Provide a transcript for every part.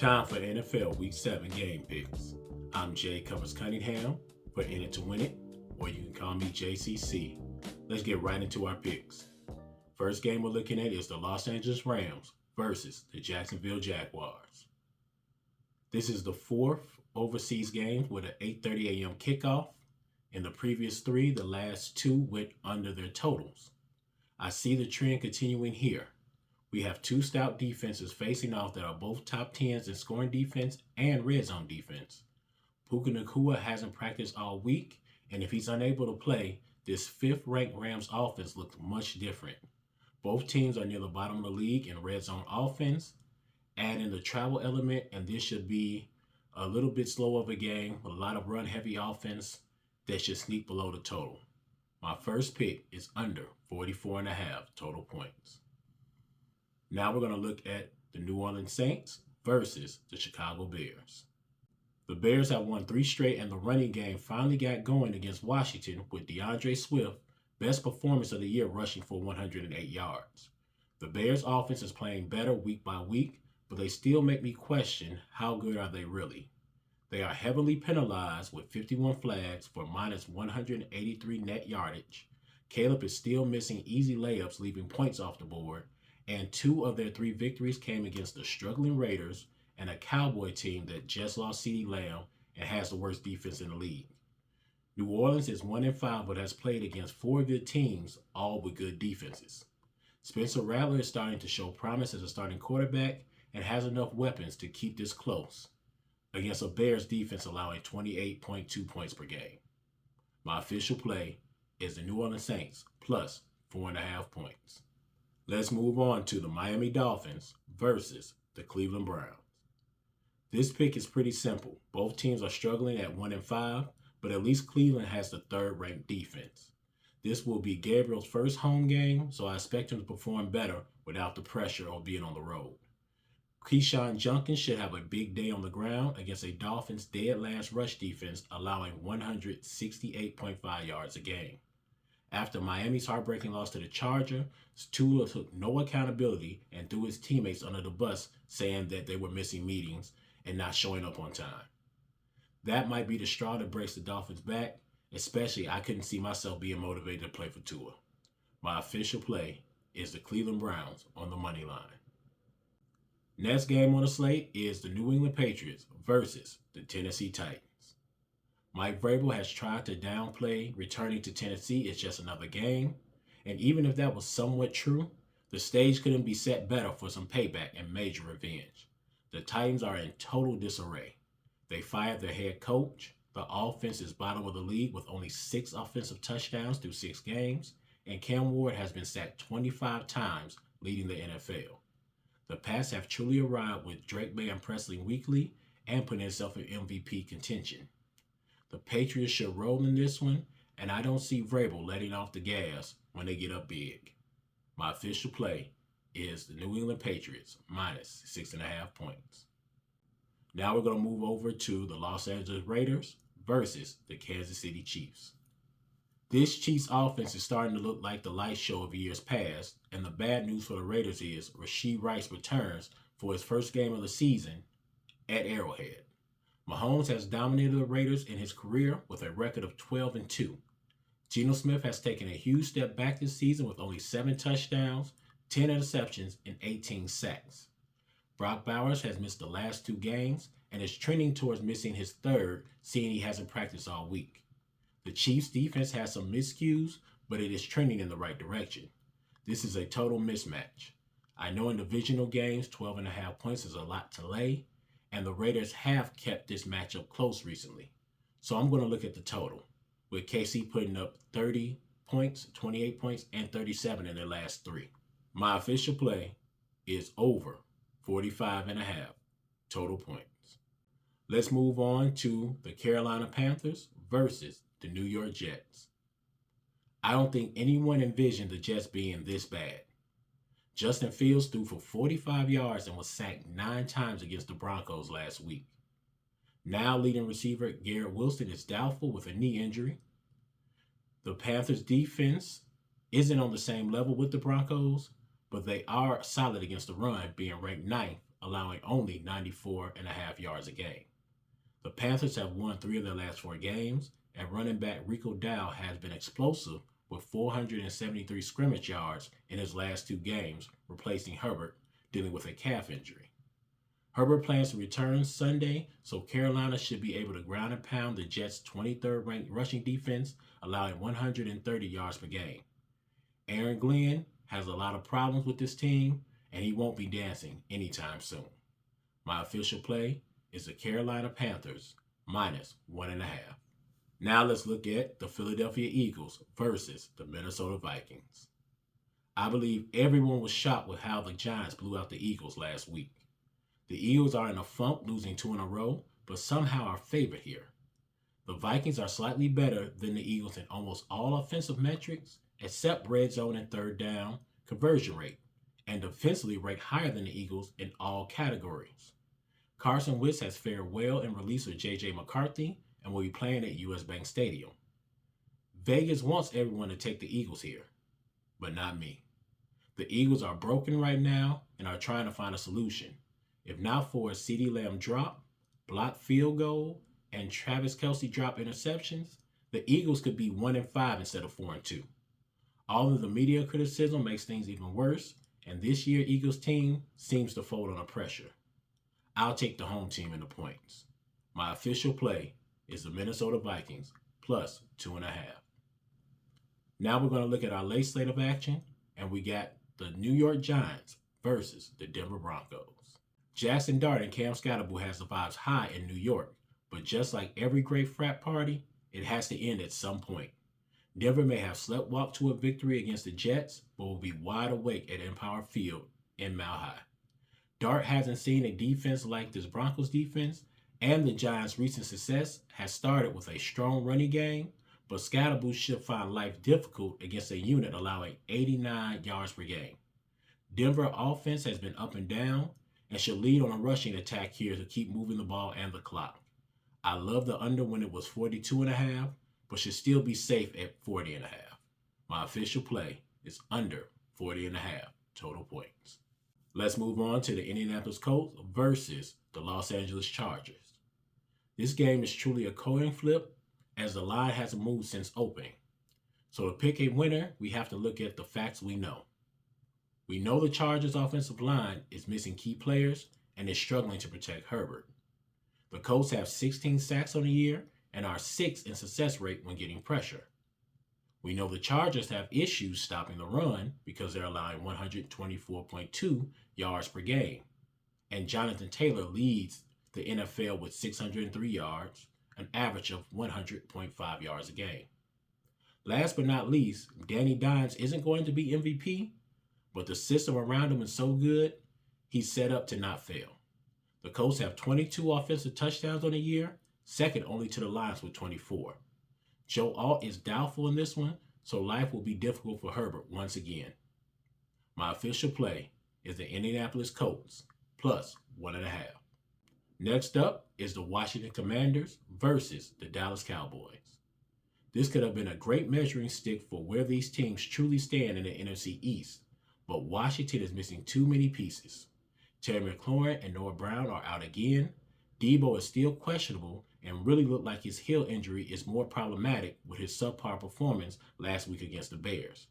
Time for NFL Week 7 game picks. I'm Jay Covers Cunningham for In It to Win It, or you can call me JCC. Let's get right into our picks. First game we're looking at is the Los Angeles Rams versus the Jacksonville Jaguars. This is the fourth overseas game with an 8:30 a.m. kickoff. In the previous three, the last two went under their totals. I see the trend continuing here. We have two stout defenses facing off that are both top 10s in scoring defense and red zone defense. Puka Nacua hasn't practiced all week, and if he's unable to play, this fifth-ranked Rams offense looks much different. Both teams are near the bottom of the league in red zone offense. Add in the travel element, and this should be a little bit slow of a game with a lot of run-heavy offense that should sneak below the total. My first pick is under 44.5 total points. Now we're going to look at the New Orleans Saints versus the Chicago Bears. The Bears have won 3 straight, and the running game finally got going against Washington with DeAndre Swift, best performance of the year, rushing for 108 yards. The Bears' offense is playing better week by week, but they still make me question how good are they really. They are heavily penalized with 51 flags for minus 183 net yardage. Caleb is still missing easy layups, leaving points off the board, and 2 of their 3 victories came against the struggling Raiders and a Cowboy team that just lost CeeDee Lamb and has the worst defense in the league. New Orleans is 1-5 but has played against 4 good teams, all with good defenses. Spencer Rattler is starting to show promise as a starting quarterback and has enough weapons to keep this close against a Bears defense allowing 28.2 points per game. My official play is the New Orleans Saints plus 4.5 points. Let's move on to the Miami Dolphins versus the Cleveland Browns. This pick is pretty simple. Both teams are struggling at 1-5, but at least Cleveland has the third-ranked defense. This will be Gabriel's first home game, so I expect him to perform better without the pressure of being on the road. Keyshawn Junkins should have a big day on the ground against a Dolphins dead last rush defense, allowing 168.5 yards a game. After Miami's heartbreaking loss to the Chargers, Tua took no accountability and threw his teammates under the bus, saying that they were missing meetings and not showing up on time. That might be the straw that breaks the Dolphins' back, especially I couldn't see myself being motivated to play for Tua. My official play is the Cleveland Browns on the money line. Next game on the slate is the New England Patriots versus the Tennessee Titans. Mike Vrabel has tried to downplay returning to Tennessee. It's just another game. And even if that was somewhat true, the stage couldn't be set better for some payback and major revenge. The Titans are in total disarray. They fired their head coach. The offense is bottom of the league with only 6 offensive touchdowns through 6 games. And Cam Ward has been sacked 25 times, leading the NFL. The Pats have truly arrived with Drake May and Presley weekly and put himself in MVP contention. The Patriots should roll in this one, and I don't see Vrabel letting off the gas when they get up big. My official play is the New England Patriots minus 6.5 points. Now we're going to move over to the Los Angeles Raiders versus the Kansas City Chiefs. This Chiefs offense is starting to look like the light show of years past, and the bad news for the Raiders is Rashee Rice returns for his first game of the season at Arrowhead. Mahomes has dominated the Raiders in his career with a record of 12-2. Geno Smith has taken a huge step back this season with only 7 touchdowns, 10 interceptions, and 18 sacks. Brock Bowers has missed the last 2 games and is trending towards missing his third, seeing he hasn't practiced all week. The Chiefs' defense has some miscues, but it is trending in the right direction. This is a total mismatch. I know in divisional games, 12.5 points is a lot to lay, and the Raiders have kept this matchup close recently. So I'm going to look at the total, with KC putting up 30 points, 28 points, and 37 in their last 3. My official play is over 45.5 total points. Let's move on to the Carolina Panthers versus the New York Jets. I don't think anyone envisioned the Jets being this bad. Justin Fields threw for 45 yards and was sacked 9 times against the Broncos last week. Now leading receiver Garrett Wilson is doubtful with a knee injury. The Panthers' defense isn't on the same level with the Broncos, but they are solid against the run, being ranked 9th allowing only 94.5 yards a game. The Panthers have won 3 of their last 4 games, and running back Rico Dow has been explosive with 473 scrimmage yards in his last 2 games, replacing Herbert, dealing with a calf injury. Herbert plans to return Sunday, so Carolina should be able to ground and pound the Jets' 23rd ranked rushing defense, allowing 130 yards per game. Aaron Glenn has a lot of problems with this team, and he won't be dancing anytime soon. My official play is the Carolina Panthers -1.5. Now let's look at the Philadelphia Eagles versus the Minnesota Vikings. I believe everyone was shocked with how the Giants blew out the Eagles last week. The Eagles are in a funk, losing 2 in a row, but somehow are favored here. The Vikings are slightly better than the Eagles in almost all offensive metrics, except red zone and third down conversion rate, and defensively rank higher than the Eagles in all categories. Carson Wentz has fared well in release of J.J. McCarthy and will be playing at U.S. Bank Stadium. Vegas wants everyone to take the Eagles here, but not me. The Eagles are broken right now and are trying to find a solution. If not for a CeeDee Lamb drop, blocked field goal, and Travis Kelce drop interceptions, the Eagles could be 1-5 instead of 4-2. All of the media criticism makes things even worse, and this year Eagles team seems to fold under pressure. I'll take the home team in the points. My official play is the Minnesota Vikings +2.5. Now we're going to look at our late slate of action, and we got the New York Giants versus the Denver Broncos. Jackson Dart and Cam Scatterbull has the vibes high in New York, but just like every great frat party, it has to end at some point. Denver may have sleptwalked to a victory against the Jets, but will be wide awake at Empower Field in Mile High. Dart hasn't seen a defense like this Broncos defense, and the Giants' recent success has started with a strong running game, but Scatterbull should find life difficult against a unit allowing 89 yards per game. Denver offense has been up and down and should lead on a rushing attack here to keep moving the ball and the clock. I love the under when it was 42.5, but should still be safe at 40.5. My official play is under 40.5 total points. Let's move on to the Indianapolis Colts versus the Los Angeles Chargers. This game is truly a coin flip as the line hasn't moved since opening. So to pick a winner, we have to look at the facts we know. We know the Chargers' offensive line is missing key players and is struggling to protect Herbert. The Colts have 16 sacks on the year and are 6th in success rate when getting pressure. We know the Chargers have issues stopping the run because they're allowing 124.2 yards per game, and Jonathan Taylor leads the NFL with 603 yards, an average of 100.5 yards a game. Last but not least, Danny Dimes isn't going to be MVP, but the system around him is so good, he's set up to not fail. The Colts have 22 offensive touchdowns on the year, second only to the Lions with 24. Joe Alt is doubtful in this one, so life will be difficult for Herbert once again. My official play is the Indianapolis Colts +1.5. Next up is the Washington Commanders versus the Dallas Cowboys. This could have been a great measuring stick for where these teams truly stand in the NFC East, but Washington is missing too many pieces. Terry McLaurin and Noah Brown are out again. Debo is still questionable and really looked like his heel injury is more problematic with his subpar performance last week against the Bears.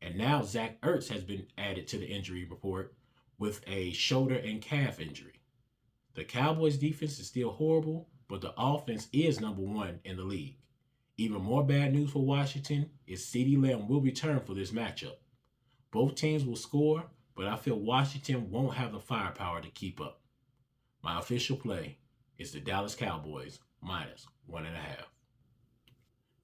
And now Zach Ertz has been added to the injury report with a shoulder and calf injury. The Cowboys defense is still horrible, but the offense is number 1 in the league. Even more bad news for Washington is CeeDee Lamb will return for this matchup. Both teams will score, but I feel Washington won't have the firepower to keep up. My official play is the Dallas Cowboys -1.5.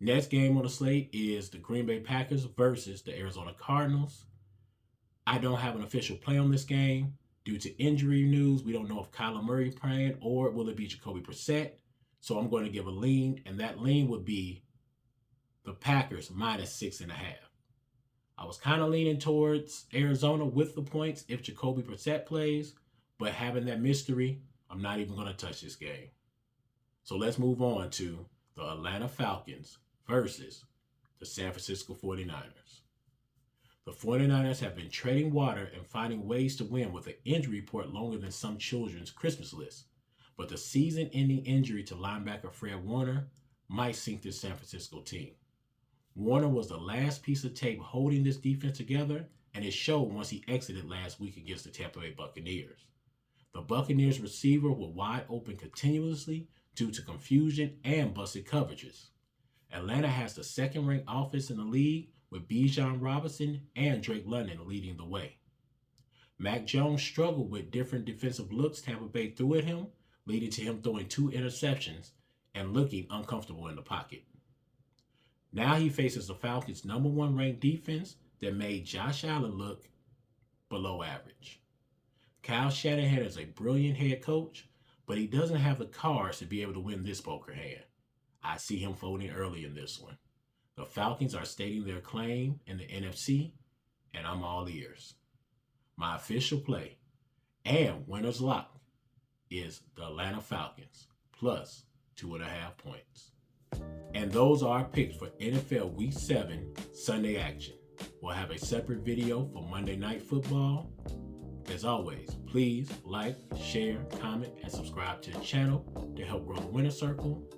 Next game on the slate is the Green Bay Packers versus the Arizona Cardinals. I don't have an official play on this game. Due to injury news, we don't know if Kyler Murray playing or will it be Jacoby Brissett. So I'm going to give a lean, and that lean would be the Packers -6.5. I was kind of leaning towards Arizona with the points if Jacoby Brissett plays, but having that mystery, I'm not even going to touch this game. So let's move on to the Atlanta Falcons versus the San Francisco 49ers. The 49ers have been treading water and finding ways to win with an injury report longer than some children's Christmas list. But the season-ending injury to linebacker Fred Warner might sink this San Francisco team. Warner was the last piece of tape holding this defense together, and it showed once he exited last week against the Tampa Bay Buccaneers. The Buccaneers receiver were wide open continuously due to confusion and busted coverages. Atlanta has the second-ranked offense in the league with Bijan Robinson and Drake London leading the way. Mac Jones struggled with different defensive looks Tampa Bay threw at him, leading to him throwing 2 interceptions and looking uncomfortable in the pocket. Now he faces the Falcons' #1 ranked defense that made Josh Allen look below average. Kyle Shanahan is a brilliant head coach, but he doesn't have the cards to be able to win this poker hand. I see him folding early in this one. The Falcons are stating their claim in the NFC, and I'm all ears. My official play and winner's lock is the Atlanta Falcons plus 2.5 points. And those are our picks for NFL Week 7 Sunday action. We'll have a separate video for Monday Night Football. As always, please like, share, comment, and subscribe to the channel to help grow the winner circle.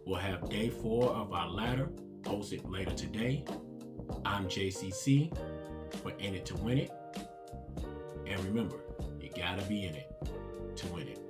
We'll have day 4 of our ladder posted later today. I'm JCC for In It to Win It. And remember, you gotta be in it to win it.